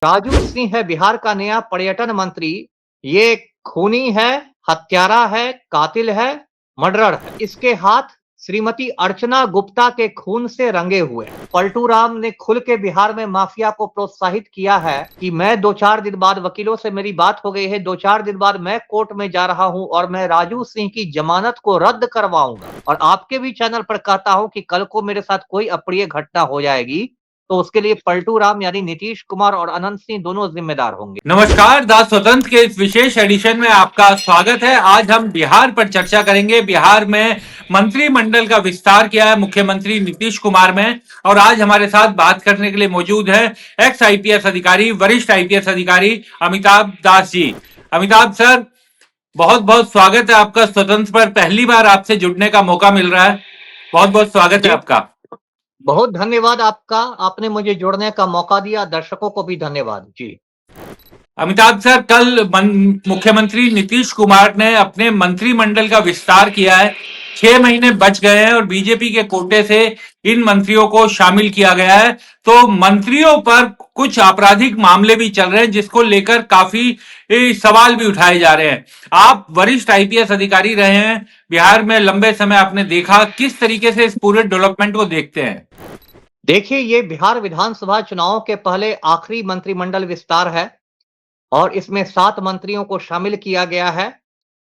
राजू सिंह है बिहार का नया पर्यटन मंत्री। ये खूनी है, हत्यारा है, कातिल है, मर्डरर है। इसके हाथ श्रीमती अर्चना गुप्ता के खून से रंगे हुए हैं। पलटू राम ने खुल के बिहार में माफिया को प्रोत्साहित किया है कि मैं 2-4 दिन बाद, वकीलों से मेरी बात हो गई है, 2-4 दिन बाद मैं कोर्ट में जा रहा हूं और मैं राजू सिंह की जमानत को रद्द करवाऊंगा और आपके भी चैनल पर कहता हूं कि कल को मेरे साथ कोई अप्रिय घटना हो जाएगी तो उसके लिए पलटू राम यानी नीतीश कुमार और अनंत सिंह दोनों जिम्मेदार होंगे। नमस्कार, द स्वतंत्र के इस विशेष एडिशन में आपका स्वागत है। आज हम बिहार पर चर्चा करेंगे। बिहार में मंत्रिमंडल का विस्तार किया है मुख्यमंत्री नीतीश कुमार ने, और आज हमारे साथ बात करने के लिए मौजूद है एक्स आईपीएस अधिकारी, वरिष्ठ आईपीएस अधिकारी अमिताभ दास जी। अमिताभ सर, बहुत बहुत स्वागत है आपका स्वतंत्र पर। पहली बार आपसे जुड़ने का मौका मिल रहा है। बहुत बहुत स्वागत है जी, आपका। बहुत धन्यवाद आपका। आपने मुझे जुड़ने का मौका दिया। दर्शकों को भी धन्यवाद जी। अमिताभ सर, कल मुख्यमंत्री नीतीश कुमार ने अपने मंत्रिमंडल का विस्तार किया है। 6 महीने बच गए हैं और बीजेपी के कोटे से इन मंत्रियों को शामिल किया गया है। तो मंत्रियों पर कुछ आपराधिक मामले भी चल रहे हैं, जिसको लेकर काफी सवाल भी उठाए जा रहे हैं। आप वरिष्ठ आईपीएस अधिकारी रहे हैं बिहार में लंबे समय, आपने देखा किस तरीके से इस पूरे डेवलपमेंट को देखते हैं? देखिए, ये बिहार विधानसभा चुनाव के पहले आखिरी मंत्रिमंडल विस्तार है और इसमें 7 मंत्रियों को शामिल किया गया है।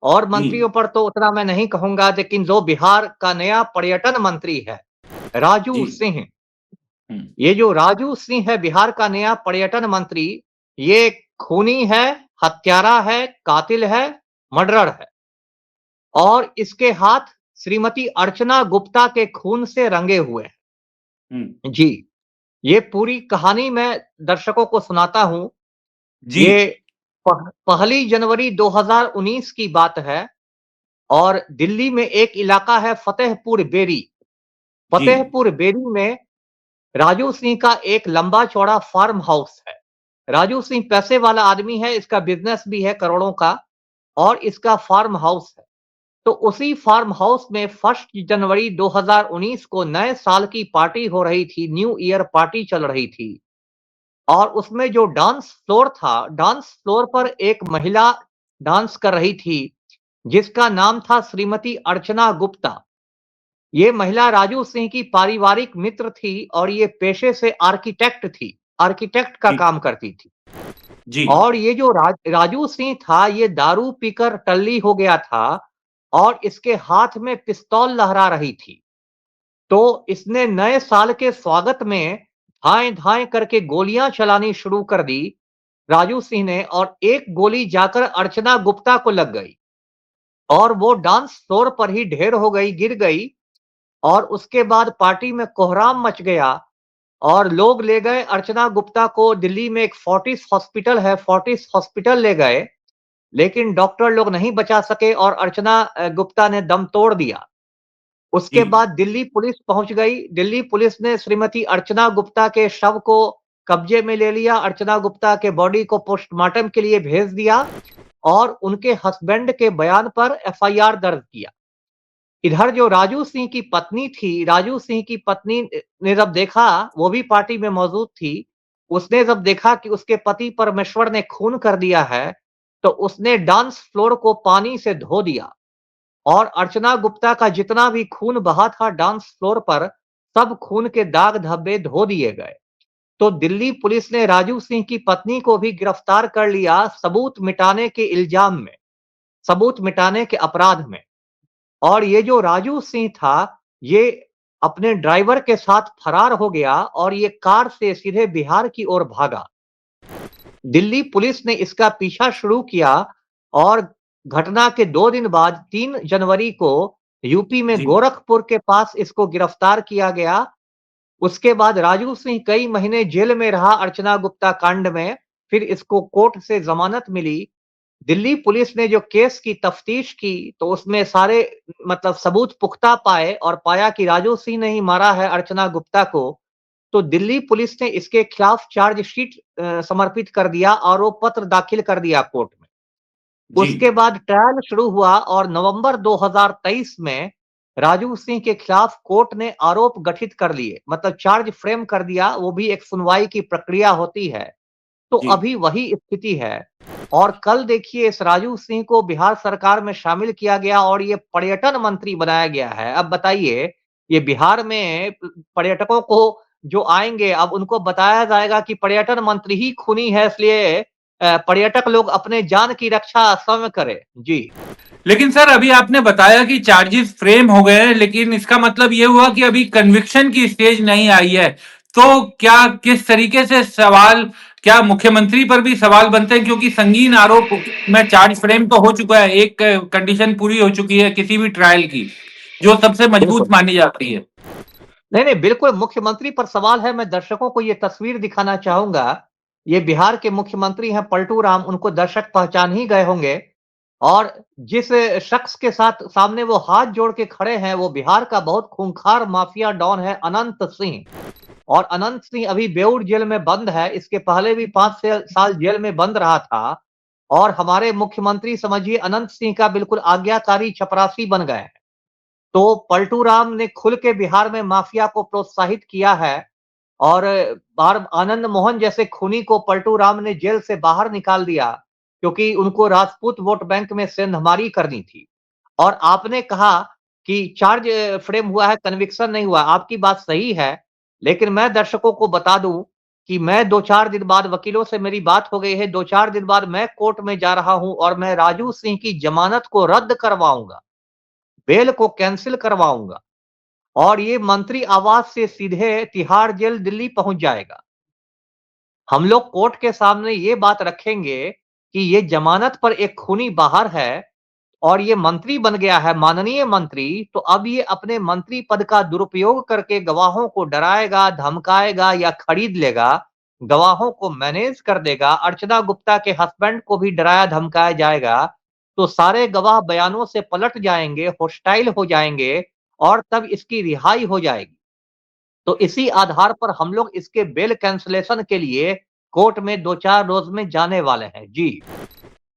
और जी मंत्रियों पर तो उतना मैं नहीं कहूंगा, लेकिन जो बिहार का नया पर्यटन मंत्री है राजू जी। सिंह, हम्म। ये जो राजू सिंह है बिहार का नया पर्यटन मंत्री, ये खूनी है, हत्यारा है, कातिल है, मर्डरर है और इसके हाथ श्रीमती अर्चना गुप्ता के खून से रंगे हुए हम्म। हैं। जी, ये पूरी कहानी मैं दर्शकों को सुनाता हूं। जी ये 1 जनवरी 2019 की बात है और दिल्ली में एक इलाका है फतेहपुर बेरी। जी फतेहपुर बेरी में राजू सिंह का एक लंबा चौड़ा फार्म हाउस है। राजू सिंह पैसे वाला आदमी है, इसका बिजनेस भी है करोड़ों का और इसका फार्म हाउस है। तो उसी फार्म हाउस में 1 जनवरी 2019 को नए साल की पार्टी हो रही थी, न्यू ईयर पार्टी चल रही थी और उसमें जो डांस फ्लोर था, डांस फ्लोर पर एक महिला डांस कर रही थी जिसका नाम था श्रीमती अर्चना गुप्ता। ये महिला राजू सिंह की पारिवारिक मित्र थी और ये पेशे से आर्किटेक्ट थी, आर्किटेक्ट का जी काम करती थी। जी और ये जो राजू सिंह था, ये दारू पीकर टल्ली हो गया था और इसके हाथ में पिस्तौल लहरा रही थी। तो इसने नए साल के स्वागत में धाएं धाएं करके गोलियां चलानी शुरू कर दी राजू सिंह ने, और एक गोली जाकर अर्चना गुप्ता को लग गई और वो डांस फ्लोर पर ही ढेर हो गई, गिर गई। और उसके बाद पार्टी में कोहराम मच गया और लोग ले गए अर्चना गुप्ता को। दिल्ली में एक फोर्टिस हॉस्पिटल है, फोर्टिस हॉस्पिटल ले गए, लेकिन डॉक्टर लोग नहीं बचा सके और अर्चना गुप्ता ने दम तोड़ दिया। जी उसके बाद दिल्ली पुलिस पहुंच गई। दिल्ली पुलिस ने श्रीमती अर्चना गुप्ता के शव को कब्जे में ले लिया, अर्चना गुप्ता के बॉडी को पोस्टमार्टम के लिए भेज दिया और उनके हस्बैंड के बयान पर एफआईआर दर्ज किया। इधर जो राजू सिंह की पत्नी थी, राजू सिंह की पत्नी ने जब देखा, वो भी पार्टी में मौजूद थी, उसने जब देखा कि उसके पति परमेश्वर ने खून कर दिया है, तो उसने डांस फ्लोर को पानी से धो दिया और अर्चना गुप्ता का जितना भी खून बहा था डांस फ्लोर पर, सब खून के दाग धब्बे धो दिए गए। तो दिल्ली पुलिस ने राजू सिंह की पत्नी को भी गिरफ्तार कर लिया सबूत मिटाने के इल्जाम में, सबूत मिटाने के अपराध में। और ये जो राजू सिंह था, ये अपने ड्राइवर के साथ फरार हो गया और ये कार से सीधे बिहार की ओर भागा। दिल्ली पुलिस ने इसका पीछा शुरू किया और घटना के 2 दिन बाद 3 जनवरी को यूपी में जी गोरखपुर के पास इसको गिरफ्तार किया गया। उसके बाद राजू सिंह कई महीने जेल में रहा अर्चना गुप्ता कांड में, फिर इसको कोर्ट से जमानत मिली। दिल्ली पुलिस ने जो केस की तफ्तीश की तो उसमें सारे मतलब सबूत पुख्ता पाए और पाया कि राजू सिंह ने ही मारा है अर्चना गुप्ता को। तो दिल्ली पुलिस ने इसके खिलाफ चार्जशीट समर्पित कर दिया, आरोप पत्र दाखिल कर दिया कोर्ट में। जी उसके बाद ट्रायल शुरू हुआ और नवंबर 2023 में राजू सिंह के खिलाफ कोर्ट ने आरोप गठित कर लिए, मतलब चार्ज फ्रेम कर दिया। वो भी एक सुनवाई की प्रक्रिया होती है। तो जी। अभी वही स्थिति है। और कल देखिए इस राजू सिंह को बिहार सरकार में शामिल किया गया और ये पर्यटन मंत्री बनाया गया है। अब बताइए, ये बिहार में पर्यटकों को जो आएँगे, अब उनको बताया जाएगा कि पर्यटन मंत्री ही खूनी है, इसलिए पर्यटक लोग अपने जान की रक्षा स्वयं करें। जी। लेकिन सर अभी आपने बताया कि चार्जेस फ्रेम हो गए हैं, लेकिन इसका मतलब ये हुआ कि अभी कन्विक्शन की स्टेज नहीं आई है। तो क्या किस तरीके से सवाल, क्या मुख्यमंत्री पर भी सवाल बनते हैं, क्योंकि संगीन आरोप में चार्ज फ्रेम तो हो चुका है, एक कंडीशन पूरी हो चुकी है किसी भी ट्रायल की, जो सबसे मजबूत बिल्कुल। मानी जाती है। नहीं, नहीं, बिल्कुल मुख्यमंत्री पर सवाल है। मैं दर्शकों को ये तस्वीर दिखाना चाहूँगा। ये बिहार के मुख्यमंत्री हैं पलटू राम, उनको दर्शक पहचान ही गए होंगे। और जिस शख्स के साथ सामने वो हाथ जोड़ के खड़े हैं, वो बिहार का बहुत खूंखार माफिया डॉन है अनंत सिंह। और अनंत सिंह अभी बेऊर जेल में बंद है, इसके पहले भी 5 से साल जेल में बंद रहा था। और हमारे मुख्यमंत्री समझिए अनंत सिंह का बिल्कुल आज्ञाकारी चपरासी बन गए हैं। तो पलटू राम ने खुल के बिहार में माफिया को प्रोत्साहित किया है। और बार आनंद मोहन जैसे खूनी को पलटू राम ने जेल से बाहर निकाल दिया, क्योंकि उनको राजपूत वोट बैंक में सेंधमारी करनी थी। और आपने कहा कि चार्ज फ्रेम हुआ है, कन्विक्शन नहीं हुआ। आपकी बात सही है, लेकिन मैं दर्शकों को बता दूं कि मैं 2-4 दिन बाद, वकीलों से मेरी बात हो गई है, 2-4 दिन बाद मैं कोर्ट में जा रहा हूं और मैं राजू सिंह की जमानत को रद्द करवाऊंगा, बेल को कैंसिल करवाऊंगा। और ये मंत्री आवास से सीधे तिहाड़ जेल दिल्ली पहुंच जाएगा। हम लोग कोर्ट के सामने ये बात रखेंगे कि ये जमानत पर एक खूनी बाहर है और ये मंत्री बन गया है, माननीय मंत्री। तो अब ये अपने मंत्री पद का दुरुपयोग करके गवाहों को डराएगा, धमकाएगा या खरीद लेगा, गवाहों को मैनेज कर देगा। अर्चना गुप्ता के हस्बैंड को भी डराया धमकाया जाएगा, तो सारे गवाह बयानों से पलट जाएंगे, होस्टाइल हो जाएंगे और तब इसकी रिहाई हो जाएगी। तो इसी आधार पर हम लोग इसके बेल कैंसलेशन के लिए कोर्ट में 2-4 रोज में जाने वाले हैं। जी।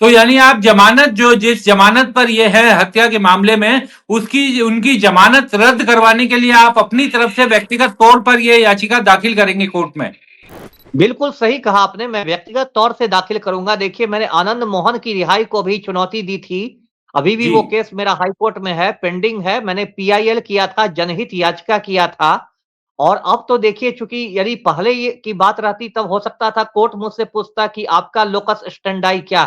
तो यानी आप जमानत, जो जिस जमानत पर ये है हत्या के मामले में, उसकी उनकी जमानत रद्द करवाने के लिए आप अपनी तरफ से व्यक्तिगत तौर पर ये याचिका दाखिल करेंगे कोर्ट में? बिल्कुल सही कहा आपने, मैं व्यक्तिगत तौर से दाखिल करूंगा। देखिए, मैंने आनंद मोहन की रिहाई को भी चुनौती दी थी। अभी भी जी। वो केस मेरा हाई कोर्ट में है, पेंडिंग है। मैंने पीआईएल किया था, जनहित याचिका किया था। और अब तो देखिए, चूंकि यदि पहले ये की बात रहती तब हो सकता था कोर्ट मुझसे पूछता कि आपका लोकस स्टेंडाई क्या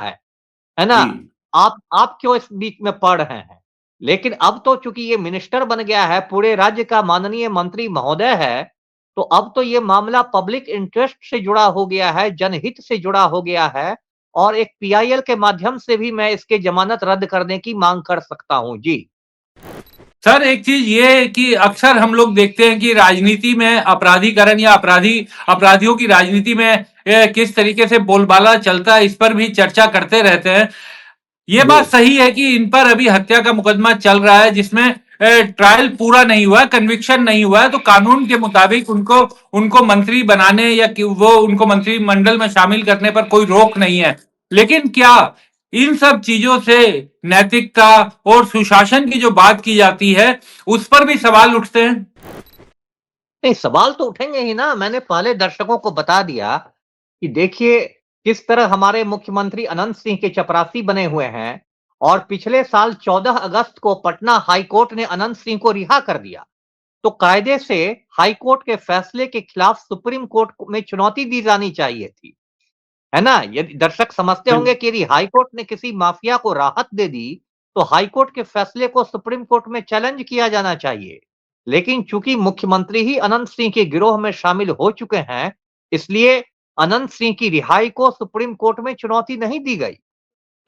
है ना? जी। आप क्यों इस बीच में पड़ रहे हैं? लेकिन अब तो चूंकि ये मिनिस्टर बन गया है, पूरे राज्य का माननीय मंत्री महोदय है, तो अब तो ये मामला पब्लिक इंटरेस्ट से जुड़ा हो गया है, जनहित से जुड़ा हो गया है। और एक पीआईएल के माध्यम से भी मैं इसके जमानत रद्द करने की मांग कर सकता हूं। जी। सर एक चीज ये है कि अक्सर हम लोग देखते हैं कि राजनीति में अपराधीकरण या अपराधियों की राजनीति में किस तरीके से बोलबाला चलता है, इस पर भी चर्चा करते रहते हैं। ये जी। बात सही है कि इन पर अभी हत्या का मुकदमा चल रहा है, जिसमें ट्रायल पूरा नहीं हुआ है, कन्विक्शन नहीं हुआ है, तो कानून के मुताबिक उनको उनको मंत्री बनाने या कि वो उनको मंत्रिमंडल में शामिल करने पर कोई रोक नहीं है। लेकिन क्या इन सब चीजों से नैतिकता और सुशासन की जो बात की जाती है, उस पर भी सवाल उठते हैं? नहीं, सवाल तो उठेंगे ही ना। मैंने पहले दर्शकों को बता दिया कि देखिए किस तरह हमारे मुख्यमंत्री अनंत सिंह के चपरासी बने हुए हैं। और पिछले साल 14 अगस्त को पटना हाई कोर्ट ने अनंत सिंह को रिहा कर दिया। तो कायदे से हाई कोर्ट के फैसले के खिलाफ सुप्रीम कोर्ट में चुनौती दी जानी चाहिए थी, है ना? यदि दर्शक समझते होंगे कि यदि हाई कोर्ट ने किसी माफिया को राहत दे दी, तो हाई कोर्ट के फैसले को सुप्रीम कोर्ट में चैलेंज किया जाना चाहिए। लेकिन चूंकि मुख्यमंत्री ही अनंत सिंह के गिरोह में शामिल हो चुके हैं, इसलिए अनंत सिंह की रिहाई को सुप्रीम कोर्ट में चुनौती नहीं दी गई।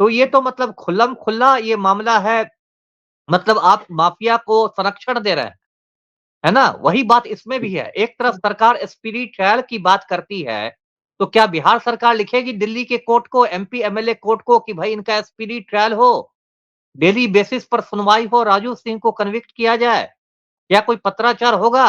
तो ये तो मतलब खुल्लम खुल्ला ये मामला है। मतलब आप माफिया को संरक्षण दे रहे हैं, है ना? वही बात इसमें भी है। एक तरफ सरकार स्पीडी ट्रायल की बात करती है, तो क्या बिहार सरकार लिखेगी दिल्ली के कोर्ट को, एमपी एमएलए कोर्ट को कि भाई इनका स्पीडी ट्रायल हो, डेली बेसिस पर सुनवाई हो, राजू सिंह को कन्विक्ट किया जाए? क्या कोई पत्राचार होगा?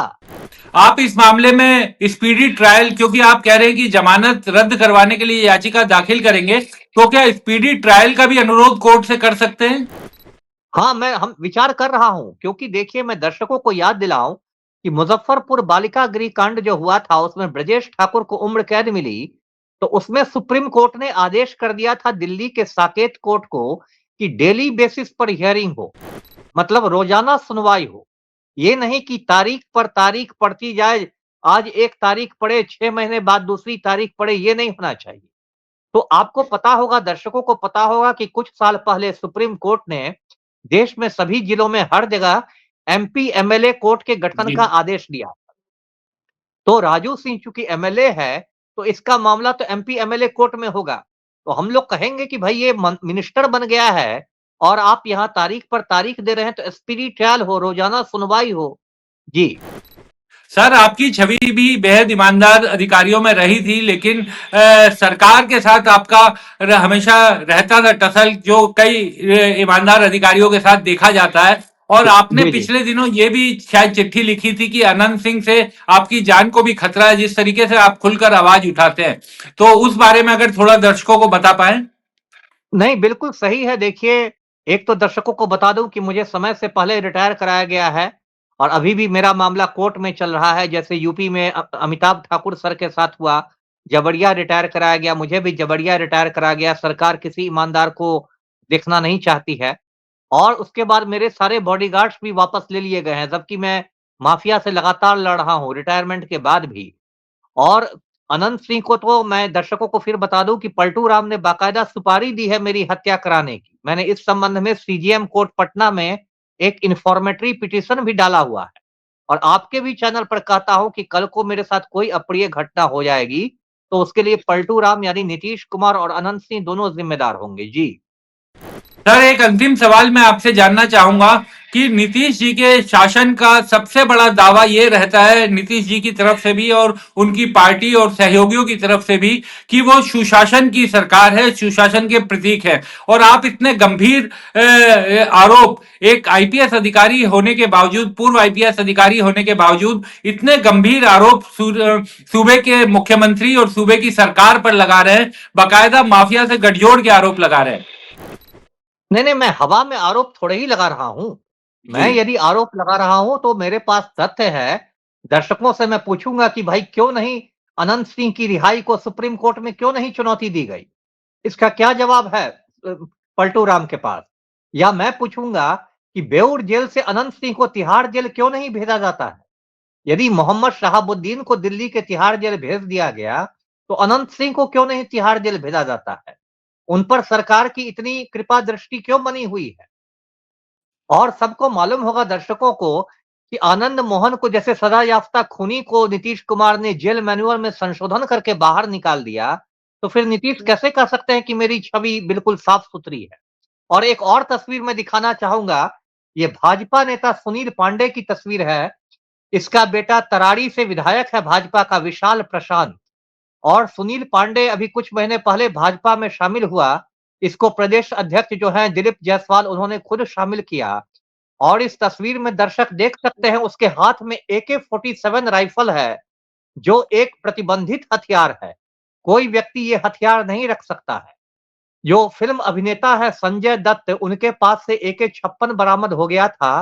आप इस मामले में स्पीडी ट्रायल, क्योंकि आप कह रहे हैं कि जमानत रद्द करवाने के लिए याचिका दाखिल करेंगे, तो क्या स्पीडी ट्रायल का भी अनुरोध कोर्ट से कर सकते हैं? हाँ, हम विचार कर रहा हूं, क्योंकि देखिए मैं दर्शकों को याद दिलाऊं कि मुजफ्फरपुर बालिका गृह कांड जो हुआ था, उसमें ब्रजेश ठाकुर को उम्र कैद मिली। तो उसमें सुप्रीम कोर्ट ने आदेश कर दिया था दिल्ली के साकेत कोर्ट को कि डेली बेसिस पर हियरिंग हो, मतलब रोजाना सुनवाई हो। ये नहीं कि तारीख पर तारीख पड़ती जाए, आज एक तारीख पड़े, 6 महीने बाद दूसरी तारीख पड़े, ये नहीं होना चाहिए। तो आपको पता होगा, दर्शकों को पता होगा कि कुछ साल पहले सुप्रीम कोर्ट ने देश में सभी जिलों में हर जगह एमपी एमएलए कोर्ट के गठन जी का आदेश दिया। तो राजू सिंह चूंकि एमएलए है, तो इसका मामला तो एमपी एमएलए कोर्ट में होगा। तो हम लोग कहेंगे कि भाई ये मिनिस्टर बन गया है और आप यहाँ तारीख पर तारीख दे रहे हैं, तो स्पीडी ट्रायल हो, रोजाना सुनवाई हो। जी। सर, आपकी छवि भी बेहद ईमानदार अधिकारियों में रही थी, लेकिन सरकार के साथ आपका हमेशा रहता था टसल, जो कई ईमानदार अधिकारियों के साथ देखा जाता है। और आपने जी जी। पिछले दिनों ये भी शायद चिट्ठी लिखी थी कि अनंत सिंह से आपकी जान को भी खतरा है, जिस तरीके से आप खुलकर आवाज उठाते हैं। तो उस बारे में अगर थोड़ा दर्शकों को बता पाए। नहीं, बिल्कुल सही है। देखिए, एक तो दर्शकों को बता दूं कि मुझे समय से पहले रिटायर कराया गया है और अभी भी मेरा मामला कोर्ट में चल रहा है। जैसे यूपी में अमिताभ ठाकुर सर के साथ हुआ, जबड़िया रिटायर कराया गया, मुझे भी जबड़िया रिटायर कराया गया। सरकार किसी ईमानदार को देखना नहीं चाहती है। और उसके बाद मेरे सारे बॉडीगार्ड्स भी वापस ले लिए गए हैं, जबकि मैं माफिया से लगातार लड़ रहा हूँ रिटायरमेंट के बाद भी। और अनंत सिंह को तो मैं दर्शकों को फिर बता दूं कि पलटू राम ने बाकायदा सुपारी दी है मेरी हत्या कराने की। मैंने इस संबंध में सीजीएम कोर्ट पटना में एक इन्फॉर्मेटरी पिटीशन भी डाला हुआ है और आपके भी चैनल पर कहता हूं कि कल को मेरे साथ कोई अप्रिय घटना हो जाएगी तो उसके लिए पलटू राम यानी नीतीश कुमार और अनंत सिंह दोनों जिम्मेदार होंगे। जी। सर, एक अंतिम सवाल मैं आपसे जानना चाहूंगा कि नीतीश जी के शासन का सबसे बड़ा दावा ये रहता है, नीतीश जी की तरफ से भी और उनकी पार्टी और सहयोगियों की तरफ से भी, कि वो सुशासन की सरकार है, सुशासन के प्रतीक है। और आप इतने गंभीर आरोप, एक आईपीएस अधिकारी होने के बावजूद, पूर्व आईपीएस अधिकारी होने के बावजूद, इतने गंभीर आरोप सूबे के मुख्यमंत्री और सूबे की सरकार पर लगा रहे हैं, बाकायदा माफिया से गठजोड़ के आरोप लगा रहे हैं। नहीं नहीं, मैं हवा में आरोप थोड़े ही लगा रहा हूं। जी मैं यदि आरोप लगा रहा हूं तो मेरे पास तथ्य है। दर्शकों से मैं पूछूंगा कि भाई क्यों नहीं अनंत सिंह की रिहाई को सुप्रीम कोर्ट में क्यों नहीं चुनौती दी गई? इसका क्या जवाब है पलटू राम के पास? या मैं पूछूंगा कि बेऊर जेल से अनंत सिंह को तिहाड़ जेल क्यों नहीं भेजा जाता है? यदि मोहम्मद शहाबुद्दीन को दिल्ली के तिहाड़ जेल भेज दिया गया, तो अनंत सिंह को क्यों नहीं तिहाड़ जेल भेजा जाता है? उन पर सरकार की इतनी कृपा दृष्टि क्यों बनी हुई है? और सबको मालूम होगा दर्शकों को कि आनंद मोहन को जैसे सजा याफ्ता खूनी को नीतीश कुमार ने जेल मैनुअल में संशोधन करके बाहर निकाल दिया, तो फिर नीतीश कैसे कह सकते हैं कि मेरी छवि बिल्कुल साफ सुथरी है? और एक और तस्वीर मैं दिखाना चाहूंगा। ये भाजपा नेता सुनील पांडे की तस्वीर है। इसका बेटा तरारी से विधायक है भाजपा का, विशाल प्रशांत। और सुनील पांडे अभी कुछ महीने पहले भाजपा में शामिल हुआ। इसको प्रदेश अध्यक्ष जो है दिलीप जायसवाल, उन्होंने खुद शामिल किया। और इस तस्वीर में दर्शक देख सकते हैं उसके हाथ में AK-47 राइफल है, जो एक प्रतिबंधित हथियार है। कोई व्यक्ति ये हथियार नहीं रख सकता है। जो फिल्म अभिनेता है संजय दत्त, उनके पास से AK-56 बरामद हो गया था,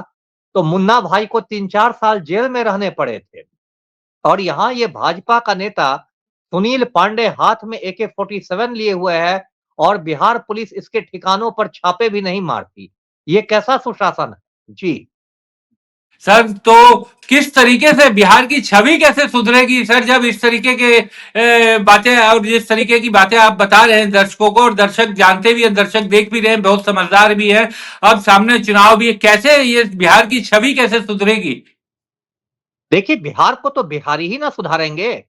तो मुन्ना भाई को 3-4 साल जेल में रहने पड़े थे। और यहाँ ये भाजपा का नेता सुनील पांडे हाथ में AK-47 लिए हुए है और बिहार पुलिस इसके ठिकानों पर छापे भी नहीं मारती। ये कैसा सुशासन है? जी। सर, तो किस तरीके से बिहार की छवि कैसे सुधरेगी सर, जब इस तरीके के बातें और जिस तरीके की बातें आप बता रहे हैं दर्शकों को, और दर्शक जानते भी हैं, दर्शक देख भी रहे हैं, बहुत समझदार भी है, अब सामने चुनाव भी है, कैसे ये बिहार की छवि कैसे सुधरेगी? देखिए, बिहार को तो बिहारी ही ना सुधारेंगे।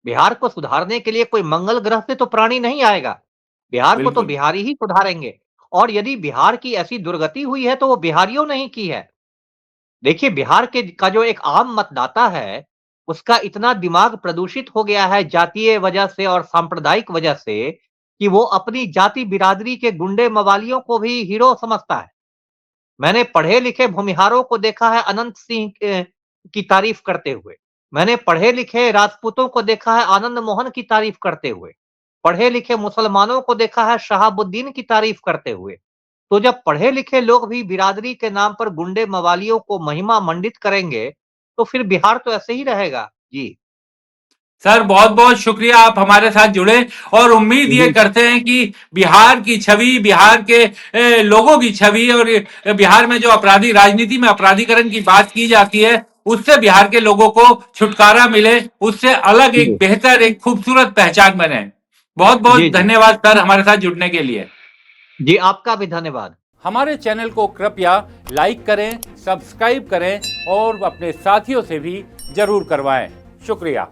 बिहार को सुधारने के लिए कोई मंगल ग्रह से तो प्राणी नहीं आएगा। बिहार को तो बिल्कुल। बिहारी ही सुधारेंगे। और यदि बिहार की ऐसी दुर्गति हुई है तो वो बिहारियों ने ही की है। देखिए, बिहार के का जो एक आम मतदाता है, उसका इतना दिमाग प्रदूषित हो गया है जातीय वजह से और सांप्रदायिक वजह से, कि वो अपनी जाति बिरादरी के गुंडे मवालियों को भी हीरो समझता है। मैंने पढ़े लिखे भूमिहारों को देखा है अनंत सिंह की तारीफ करते हुए। मैंने पढ़े लिखे राजपूतों को देखा है आनंद मोहन की तारीफ करते हुए। पढ़े लिखे मुसलमानों को देखा है शहाबुद्दीन की तारीफ करते हुए। तो जब पढ़े लिखे लोग भी बिरादरी के नाम पर गुंडे मवालियों को महिमा मंडित करेंगे, तो फिर बिहार तो ऐसे ही रहेगा। जी। सर बहुत बहुत शुक्रिया, आप हमारे साथ जुड़े और उम्मीद ये जी करते हैं कि बिहार की छवि, बिहार के लोगों की छवि और बिहार में जो अपराधी, राजनीति में अपराधीकरण की बात की जाती है, उससे बिहार के लोगों को छुटकारा मिले, उससे अलग एक जी बेहतर, एक खूबसूरत पहचान बने। बहुत बहुत जी जी धन्यवाद सर हमारे साथ जुड़ने के लिए। जी, आपका भी धन्यवाद। हमारे चैनल को कृपया लाइक करें, सब्सक्राइब करें और अपने साथियों से भी जरूर करवाएं। शुक्रिया।